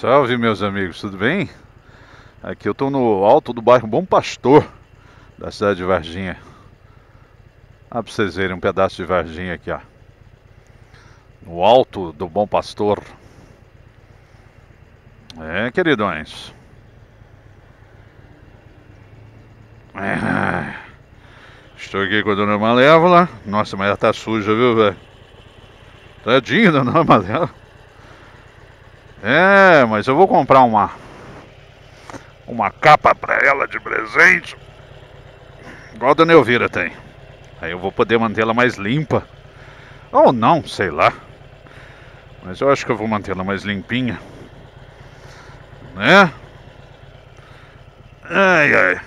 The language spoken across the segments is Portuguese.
Salve, meus amigos, tudo bem? Aqui eu estou no alto do bairro Bom Pastor, da cidade de Varginha. Ah, para vocês verem um pedaço de Varginha aqui, ó. No alto do Bom Pastor. É, queridões. Estou aqui com a dona Malévola. Nossa, mas ela tá suja, viu, velho? Tadinha da dona Malévola. É, mas eu vou comprar uma capa pra ela de presente, igual a dona Elvira tem. Aí eu vou poder mantê-la mais limpa. Ou não, sei lá. Mas eu acho que eu vou mantê-la mais limpinha, né? Ai, ai.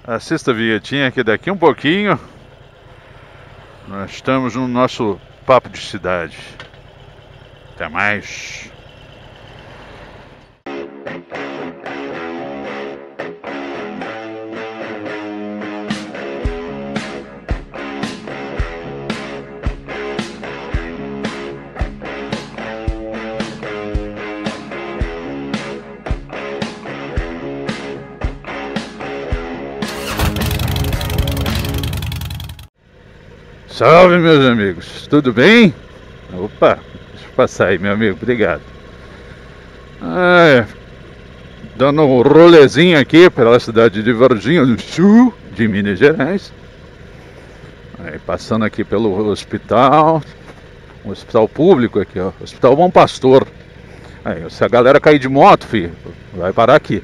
Assista a vinhetinha que daqui um pouquinho nós estamos no nosso papo de cidade. Até mais. Salve, meus amigos, tudo bem? Opa, deixa eu passar aí, meu amigo, obrigado. Dando um rolezinho aqui pela cidade de Varginha do Sul, de Minas Gerais. Aí, passando aqui pelo hospital, um hospital público aqui, ó, Hospital Bom Pastor. Aí, se a galera cair de moto, filho, vai parar aqui.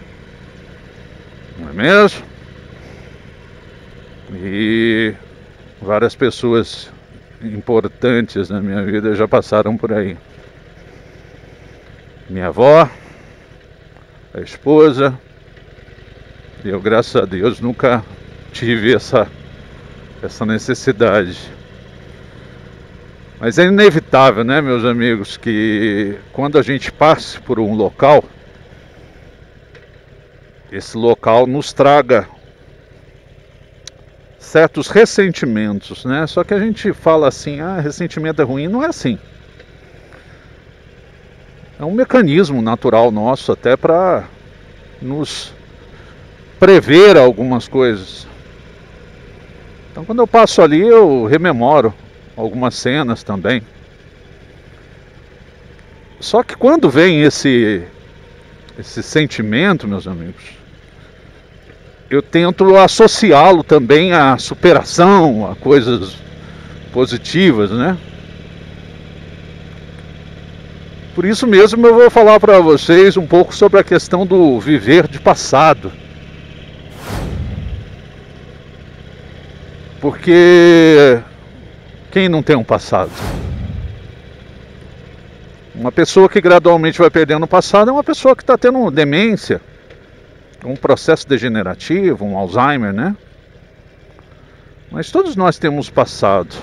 Não é mesmo? E várias pessoas importantes na minha vida já passaram por aí. Minha avó, a esposa. E eu, graças a Deus, nunca tive essa necessidade. Mas é inevitável, né, meus amigos, que quando a gente passe por um local, esse local nos traga certos ressentimentos, né? Só que a gente fala assim, ressentimento é ruim, não é assim. É um mecanismo natural nosso até para nos prever algumas coisas. Então quando eu passo ali eu rememoro algumas cenas também. Só que quando vem esse sentimento, meus amigos, eu tento associá-lo também à superação, a coisas positivas, né? Por isso mesmo eu vou falar para vocês um pouco sobre a questão do viver de passado. Porque quem não tem um passado? Uma pessoa que gradualmente vai perdendo o passado é uma pessoa que está tendo demência, um processo degenerativo, um Alzheimer, né? Mas todos nós temos passado.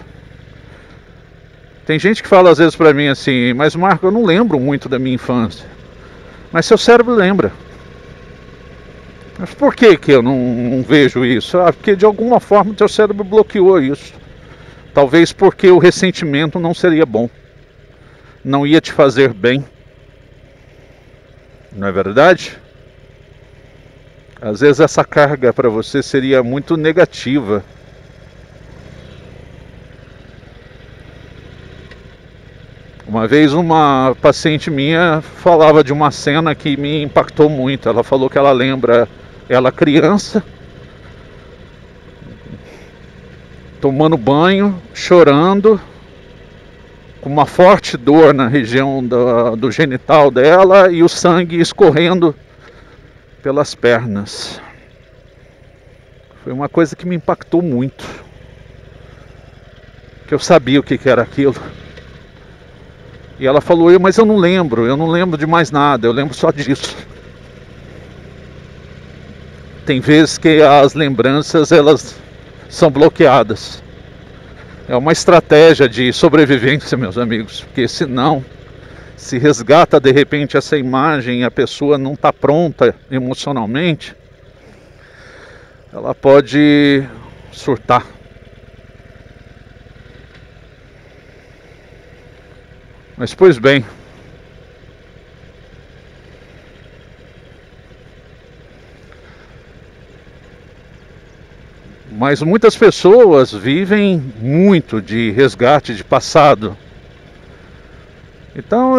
Tem gente que fala às vezes pra mim assim, mas Marco, eu não lembro muito da minha infância. Mas seu cérebro lembra. Mas por que eu não vejo isso? Porque de alguma forma o teu cérebro bloqueou isso. Talvez porque o ressentimento não seria bom. Não ia te fazer bem. Não é verdade? Às vezes essa carga para você seria muito negativa. Uma vez uma paciente minha falava de uma cena que me impactou muito. Ela falou que ela lembra ela criança, tomando banho, chorando, com uma forte dor na região do genital dela e o sangue escorrendo pelas pernas. Foi uma coisa que me impactou muito, que eu sabia o que era aquilo. E ela falou, mas eu não lembro de mais nada, eu lembro só disso. Tem vezes que as lembranças, elas são bloqueadas. É uma estratégia de sobrevivência, meus amigos, porque senão, se resgata de repente essa imagem e a pessoa não está pronta emocionalmente, ela pode surtar. Mas pois bem, Mas muitas pessoas vivem muito de resgate de passado. Então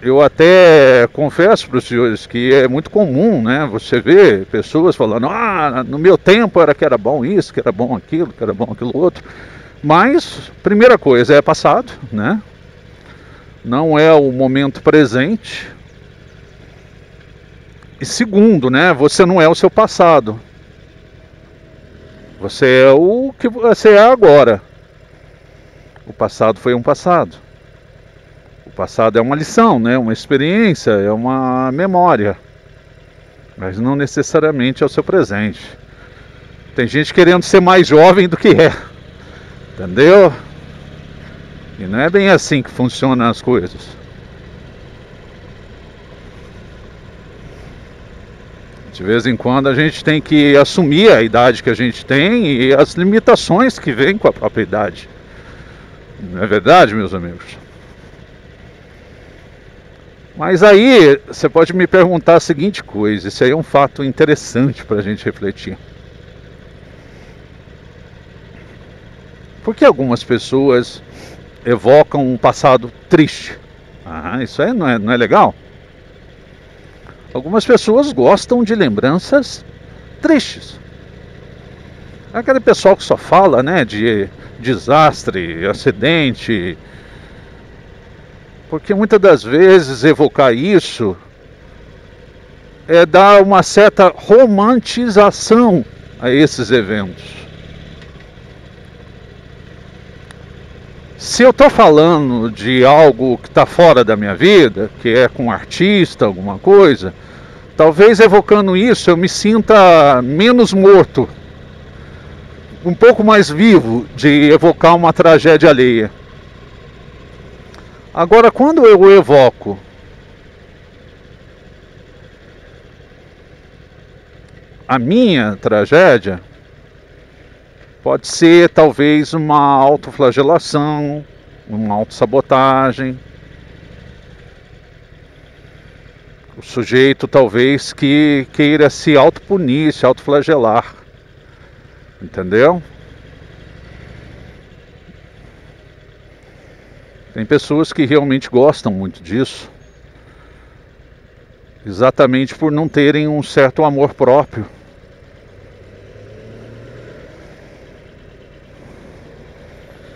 eu até confesso para os senhores que é muito comum, né? Você vê pessoas falando, no meu tempo era que era bom isso, que era bom aquilo, que era bom aquilo outro. Mas, primeira coisa, é passado, né? Não é o momento presente. E segundo, né? Você não é o seu passado. Você é o que você é agora. O passado foi um passado. O passado é uma lição, né? Uma experiência, é uma memória. Mas não necessariamente é o seu presente. Tem gente querendo ser mais jovem do que é. Entendeu? E não é bem assim que funcionam as coisas. De vez em quando a gente tem que assumir a idade que a gente tem e as limitações que vêm com a própria idade. Não é verdade, meus amigos? Mas aí você pode me perguntar a seguinte coisa, isso aí é um fato interessante para a gente refletir. Por que algumas pessoas evocam um passado triste? Isso aí não é legal? Algumas pessoas gostam de lembranças tristes. É aquele pessoal que só fala, né, de desastre, acidente. Porque muitas das vezes evocar isso é dar uma certa romantização a esses eventos. Se eu estou falando de algo que está fora da minha vida, que é com um artista, alguma coisa, talvez evocando isso eu me sinta menos morto, um pouco mais vivo de evocar uma tragédia alheia. Agora, quando eu evoco a minha tragédia, pode ser talvez uma autoflagelação, uma autossabotagem. O sujeito talvez que queira se autopunir, se autoflagelar. Entendeu? Tem pessoas que realmente gostam muito disso. Exatamente por não terem um certo amor próprio.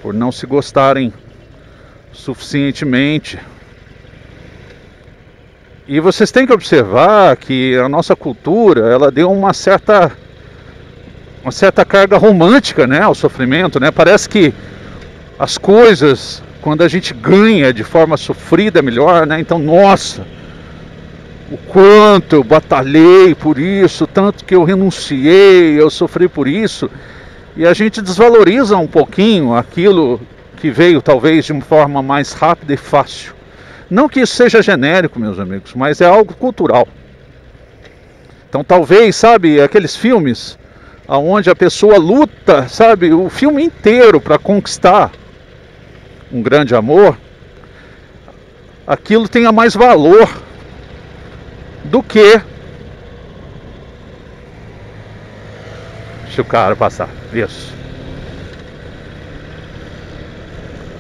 Por não se gostarem suficientemente. E vocês têm que observar que a nossa cultura, ela deu uma certa carga romântica, né, ao sofrimento, né? Parece que as coisas, quando a gente ganha de forma sofrida, é melhor, né? Então, nossa, o quanto eu batalhei por isso, tanto que eu renunciei, eu sofri por isso. E a gente desvaloriza um pouquinho aquilo que veio talvez de uma forma mais rápida e fácil. Não que isso seja genérico, meus amigos, mas é algo cultural. Então talvez, sabe, aqueles filmes onde a pessoa luta, sabe, o filme inteiro para conquistar um grande amor, aquilo tenha mais valor do que... Deixa o cara passar, isso.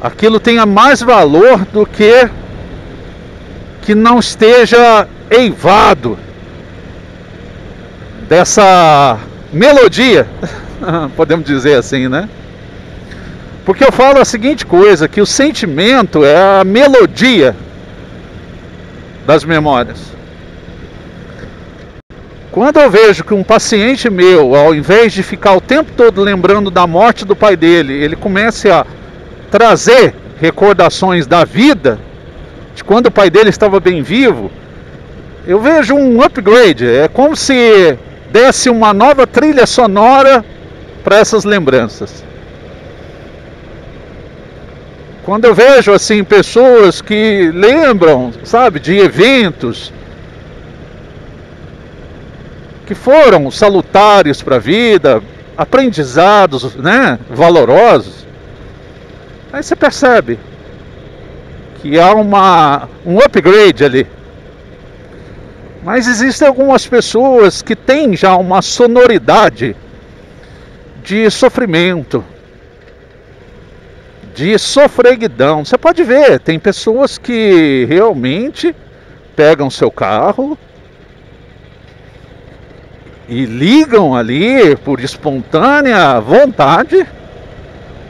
Aquilo tenha mais valor do que não esteja eivado dessa melodia, podemos dizer assim, né? Porque eu falo a seguinte coisa, que o sentimento é a melodia das memórias. Quando eu vejo que um paciente meu, ao invés de ficar o tempo todo lembrando da morte do pai dele, ele começa a trazer recordações da vida, de quando o pai dele estava bem vivo, eu vejo um upgrade. É como se desse uma nova trilha sonora para essas lembranças. Quando eu vejo assim pessoas que lembram, sabe, de eventos que foram salutares para a vida, aprendizados, né, valorosos, aí você percebe que há um upgrade ali. Mas existem algumas pessoas que têm já uma sonoridade de sofrimento, de sofreguidão. Você pode ver, tem pessoas que realmente pegam seu carro e ligam ali, por espontânea vontade,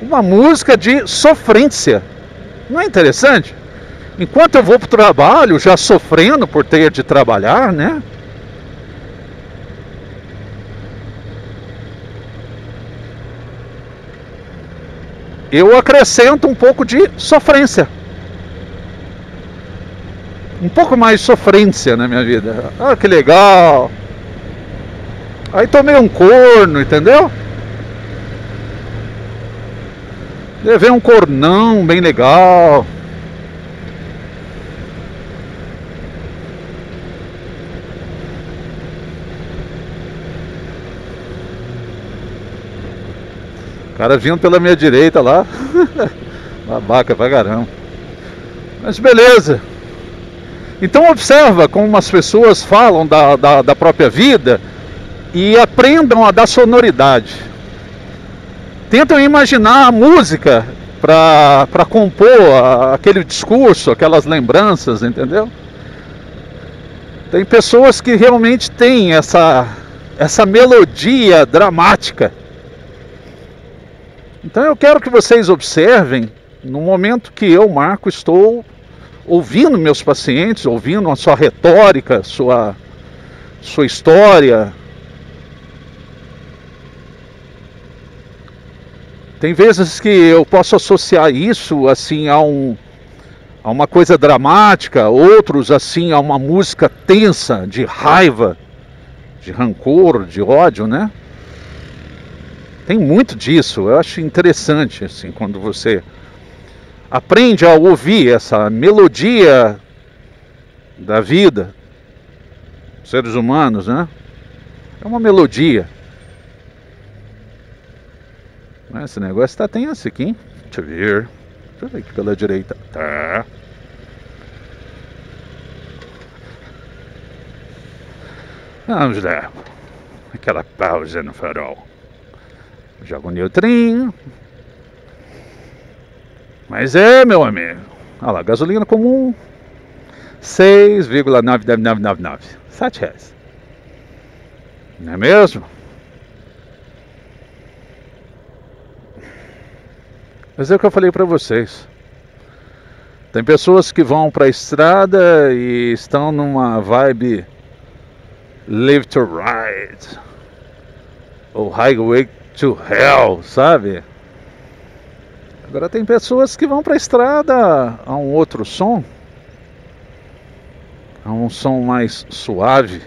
uma música de sofrência. Não é interessante? Enquanto eu vou para o trabalho, já sofrendo por ter de trabalhar, né? Eu acrescento um pouco de sofrência. Um pouco mais de sofrência na minha vida. Ah, que legal. Aí tomei um corno, entendeu? Levei um cornão bem legal. O cara vindo pela minha direita lá. Babaca pra caramba. Mas beleza. Então observa como as pessoas falam da própria vida e aprendam a dar sonoridade. Tentam imaginar a música para compor aquele discurso, aquelas lembranças, entendeu? Tem pessoas que realmente têm essa melodia dramática. Então eu quero que vocês observem, no momento que eu, Marco, estou ouvindo meus pacientes, ouvindo a sua retórica, sua história. Tem vezes que eu posso associar isso assim a uma coisa dramática, outros assim a uma música tensa, de raiva, de rancor, de ódio, né? Tem muito disso. Eu acho interessante assim quando você aprende a ouvir essa melodia da vida, seres humanos, né? É uma melodia. Esse negócio tá tenso aqui, hein? Deixa eu ver aqui pela direita. Tá. Vamos lá. Aquela pausa no farol. Joga um neutrinho. Mas meu amigo. Olha lá, gasolina comum. 6,99999. R$7. Não é mesmo? Mas é o que eu falei para vocês. Tem pessoas que vão para a estrada e estão numa vibe Live to Ride ou Highway to Hell, sabe? Agora tem pessoas que vão para a estrada a um outro som, a um som mais suave.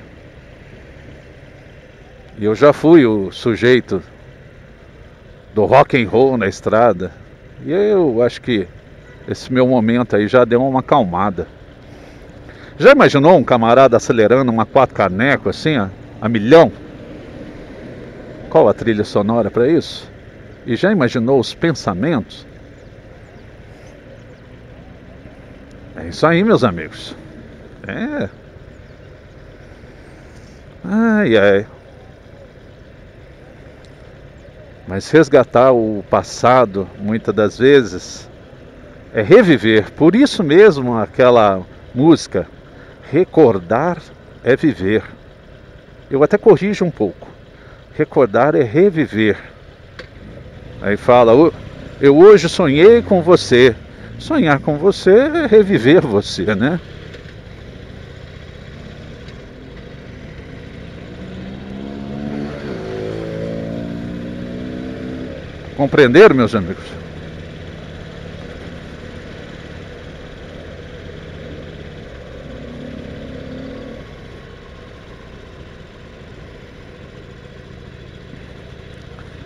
E eu já fui o sujeito do rock and roll na estrada. E eu acho que esse meu momento aí já deu uma acalmada. Já imaginou um camarada acelerando uma 4 caneco assim, ó, a milhão? Qual a trilha sonora para isso? E já imaginou os pensamentos? É isso aí, meus amigos. Ai, ai. Mas resgatar o passado, muitas das vezes, é reviver. Por isso mesmo aquela música, recordar é viver. Eu até corrijo um pouco. Recordar é reviver. Aí fala, eu hoje sonhei com você. Sonhar com você é reviver você, né? Compreenderam, meus amigos?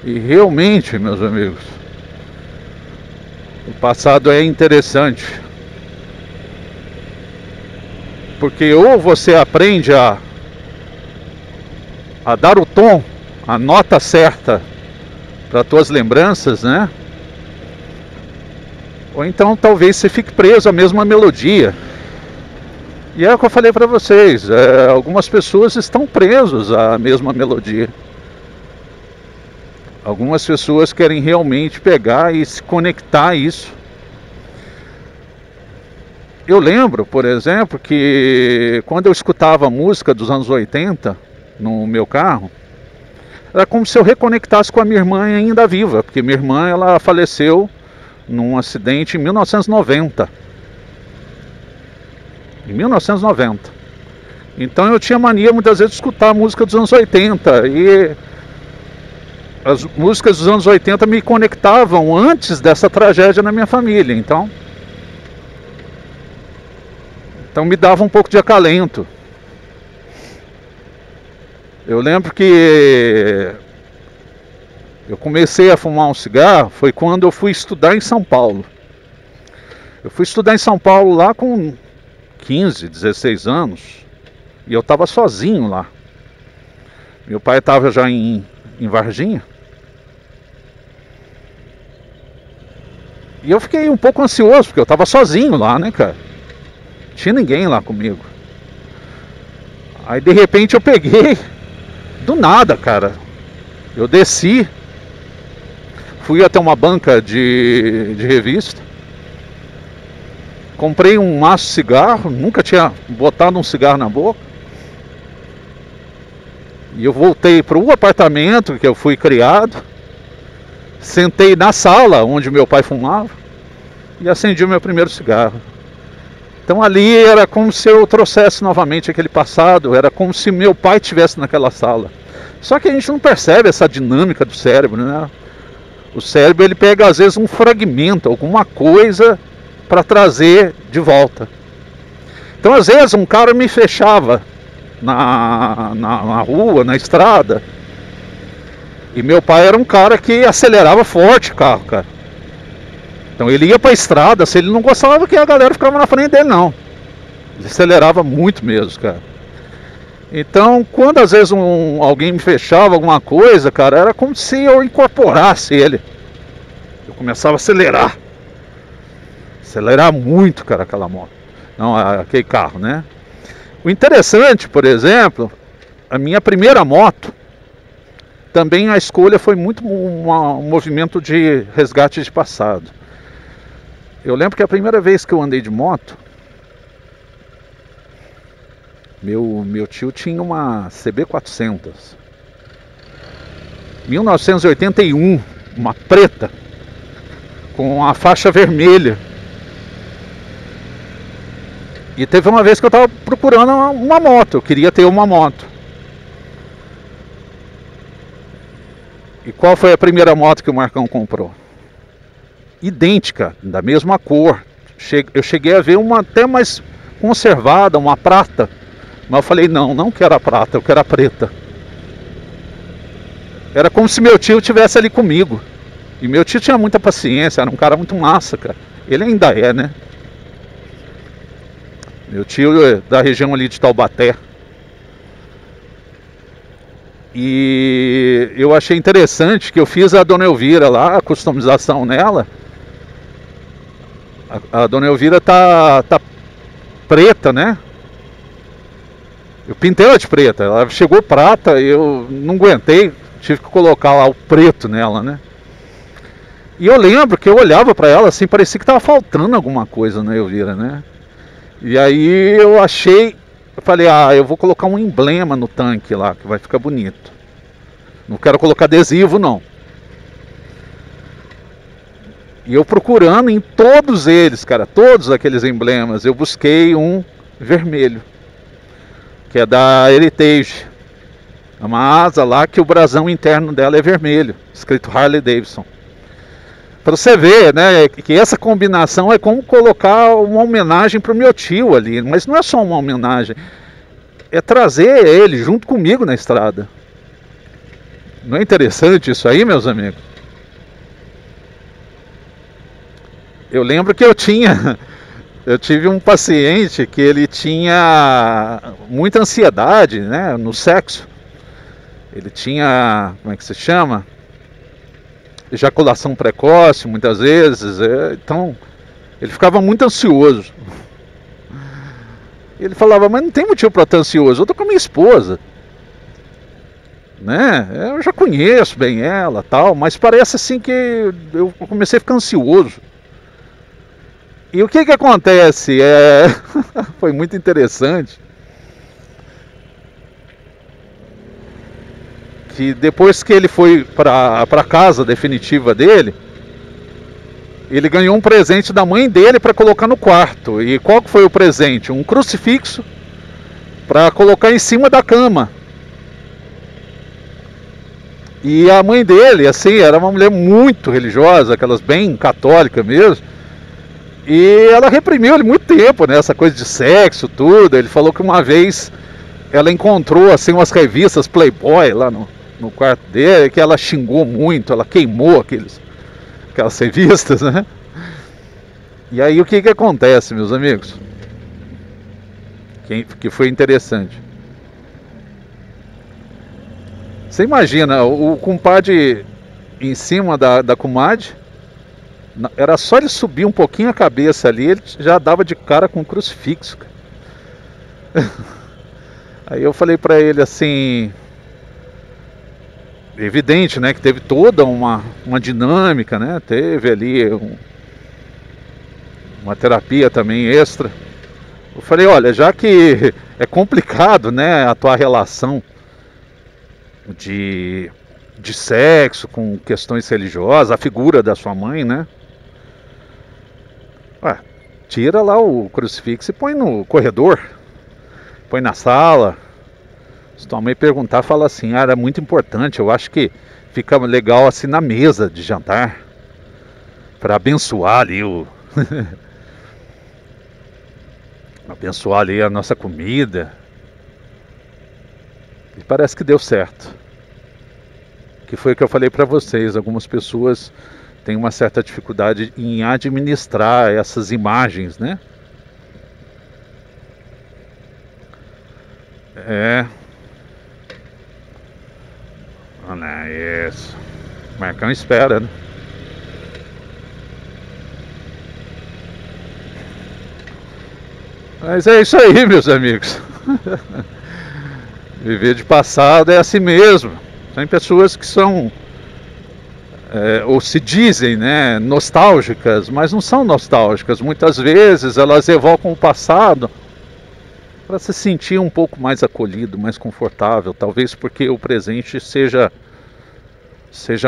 E realmente, meus amigos, o passado é interessante. Porque ou você aprende a dar o tom, a nota certa para tuas lembranças, né? Ou então talvez você fique preso à mesma melodia. E é o que eu falei para vocês, algumas pessoas estão presos à mesma melodia. Algumas pessoas querem realmente pegar e se conectar a isso. Eu lembro, por exemplo, que quando eu escutava a música dos anos 80 no meu carro, era como se eu reconectasse com a minha irmã ainda viva, porque minha irmã ela faleceu num acidente em 1990. Em 1990. Então eu tinha mania muitas vezes de escutar a música dos anos 80 e as músicas dos anos 80 me conectavam antes dessa tragédia na minha família, então me dava um pouco de acalento. Eu lembro que eu comecei a fumar um cigarro, foi quando eu fui estudar em São Paulo. Eu fui estudar em São Paulo lá com 15, 16 anos, e eu estava sozinho lá. Meu pai estava já em Varginha. E eu fiquei um pouco ansioso, porque eu estava sozinho lá, né, cara? Não tinha ninguém lá comigo. Aí de repente eu peguei, do nada, cara. Eu desci, fui até uma banca de revista, comprei um maço de cigarro, nunca tinha botado um cigarro na boca. E eu voltei para o apartamento que eu fui criado, sentei na sala onde meu pai fumava e acendi o meu primeiro cigarro. Então ali era como se eu trouxesse novamente aquele passado, era como se meu pai estivesse naquela sala. Só que a gente não percebe essa dinâmica do cérebro, né? O cérebro ele pega às vezes um fragmento, alguma coisa para trazer de volta. Então às vezes um cara me fechava na rua, na estrada, e meu pai era um cara que acelerava forte o carro, cara. Então ele ia para a estrada, se ele não gostava que a galera ficava na frente dele, não. Ele acelerava muito mesmo, cara. Então quando às vezes alguém me fechava alguma coisa, cara, era como se eu incorporasse ele. Eu começava a acelerar muito, cara, aquela moto. Não, aquele carro, né? O interessante, por exemplo, a minha primeira moto, também a escolha foi muito um movimento de resgate de passado. Eu lembro que a primeira vez que eu andei de moto, meu tio tinha uma CB400, 1981, uma preta, com a faixa vermelha. E teve uma vez que eu estava procurando uma moto, eu queria ter uma moto. E qual foi a primeira moto que o Marcão comprou? Idêntica, da mesma cor. Eu cheguei a ver uma até mais conservada, uma prata. Mas eu falei, não quero a prata, eu quero a preta. Era como se meu tio estivesse ali comigo. E meu tio tinha muita paciência, era um cara muito massa, cara. Ele ainda é, né? Meu tio é da região ali de Taubaté. E eu achei interessante que eu fiz a Dona Elvira lá, a customização nela. A Dona Elvira tá preta, né? Eu pintei ela de preta, ela chegou prata, eu não aguentei, tive que colocar lá o preto nela, né? E eu lembro que eu olhava pra ela assim, parecia que tava faltando alguma coisa na Elvira, né? E aí eu falei, eu vou colocar um emblema no tanque lá, que vai ficar bonito. Não quero colocar adesivo, não. E eu procurando em todos eles, cara, todos aqueles emblemas, eu busquei um vermelho, que é da Heritage. É uma asa lá que o brasão interno dela é vermelho, escrito Harley Davidson. Para você ver, né, que essa combinação é como colocar uma homenagem para o meu tio ali. Mas não é só uma homenagem, é trazer ele junto comigo na estrada. Não é interessante isso aí, meus amigos? Eu lembro que eu tive um paciente que ele tinha muita ansiedade, né, no sexo. Ele tinha, como é que se chama? Ejaculação precoce, muitas vezes. Então, ele ficava muito ansioso. Ele falava, mas não tem motivo para estar ansioso, eu tô com a minha esposa. né? Eu já conheço bem ela, tal, mas parece assim que eu comecei a ficar ansioso. E o que acontece? Foi muito interessante que depois que ele foi para a casa definitiva dele, ele ganhou um presente da mãe dele para colocar no quarto. E qual que foi o presente? Um crucifixo para colocar em cima da cama. E a mãe dele, assim, era uma mulher muito religiosa, aquelas bem católica mesmo. E ela reprimiu ele muito tempo, né? Essa coisa de sexo, tudo. Ele falou que uma vez ela encontrou, assim, umas revistas Playboy lá no quarto dele, que ela xingou muito, ela queimou aquelas revistas, né? E aí o que acontece, meus amigos? Que foi interessante. Você imagina, o compadre em cima da comadre, era só ele subir um pouquinho a cabeça ali, ele já dava de cara com um crucifixo. Aí eu falei pra ele assim, evidente, né, que teve toda uma dinâmica, né, teve ali uma terapia também extra. Eu falei, olha, já que é complicado, né, a tua relação de sexo com questões religiosas, a figura da sua mãe, né, tira lá o crucifixo e põe no corredor, põe na sala. Se tua mãe perguntar, fala assim, era muito importante, eu acho que fica legal assim na mesa de jantar, para abençoar ali abençoar ali a nossa comida. E parece que deu certo. Que foi o que eu falei para vocês, algumas pessoas têm uma certa dificuldade em administrar essas imagens, né? Olha isso. Marcão espera, né? Mas é isso aí, meus amigos. Viver de passado é assim mesmo. Tem pessoas que são, ou se dizem, né, nostálgicas, mas não são nostálgicas. Muitas vezes elas evocam o passado para se sentir um pouco mais acolhido, mais confortável. Talvez porque o presente seja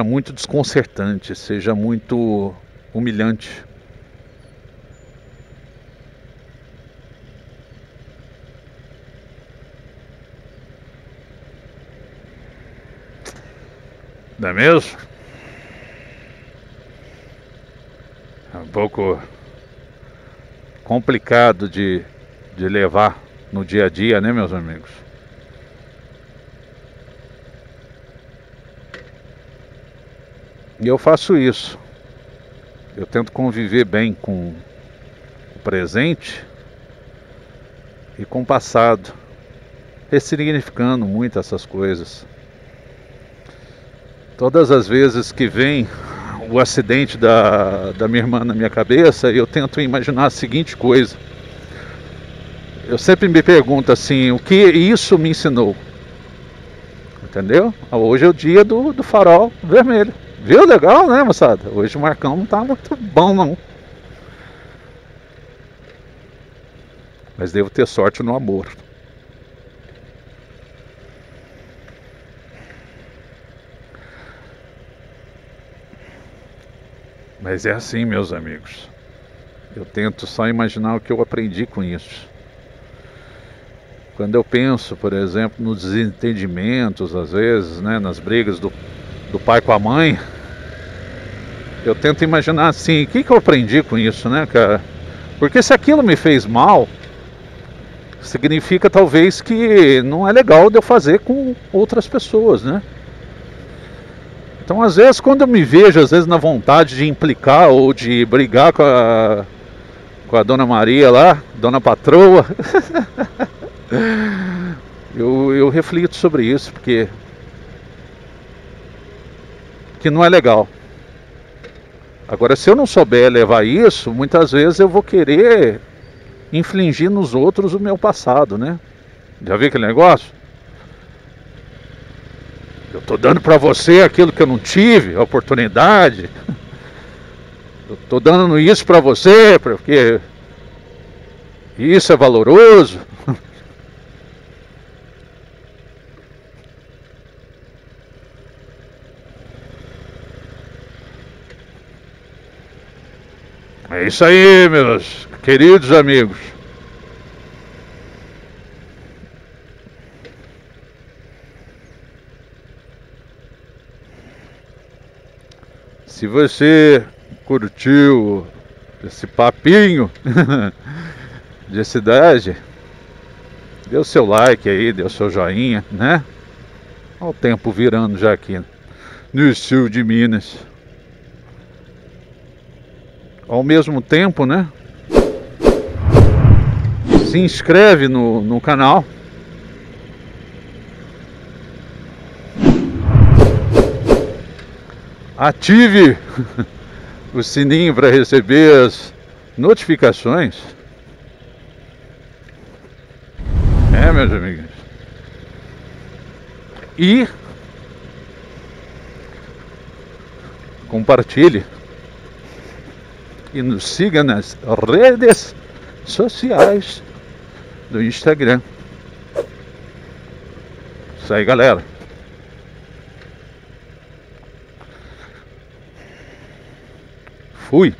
muito desconcertante, seja muito humilhante. Não é mesmo? É um pouco complicado de levar no dia a dia, né, meus amigos? E eu faço isso. Eu tento conviver bem com o presente e com o passado, ressignificando muito essas coisas. Todas as vezes que vem o acidente da minha irmã na minha cabeça, eu tento imaginar a seguinte coisa. Eu sempre me pergunto assim, o que isso me ensinou? Entendeu? Hoje é o dia do farol vermelho. Viu? Legal, né, moçada? Hoje o Marcão não tá muito bom, não. Mas devo ter sorte no amor. Mas é assim, meus amigos. Eu tento só imaginar o que eu aprendi com isso. Quando eu penso, por exemplo, nos desentendimentos, às vezes, né, nas brigas do pai com a mãe, eu tento imaginar assim, o que eu aprendi com isso, né, cara? Porque se aquilo me fez mal, significa talvez que não é legal de eu fazer com outras pessoas, né? Então, às vezes, quando eu me vejo, às vezes, na vontade de implicar ou de brigar com a Dona Maria lá, Dona Patroa, eu reflito sobre isso, porque não é legal. Agora, se eu não souber levar isso, muitas vezes eu vou querer infligir nos outros o meu passado, né? Já viu aquele negócio? Eu tô dando pra você aquilo que eu não tive, a oportunidade. Eu tô dando isso pra você, porque isso é valoroso. É isso aí, meus queridos amigos. Se você curtiu esse papinho de cidade, dê o seu like aí, dê o seu joinha, né? Olha o tempo virando já aqui no sul de Minas. Ao mesmo tempo, né? Se inscreve no canal. Ative o sininho para receber as notificações. Meus amigos. E compartilhe. E nos siga nas redes sociais do Instagram. Isso aí, galera. Fui.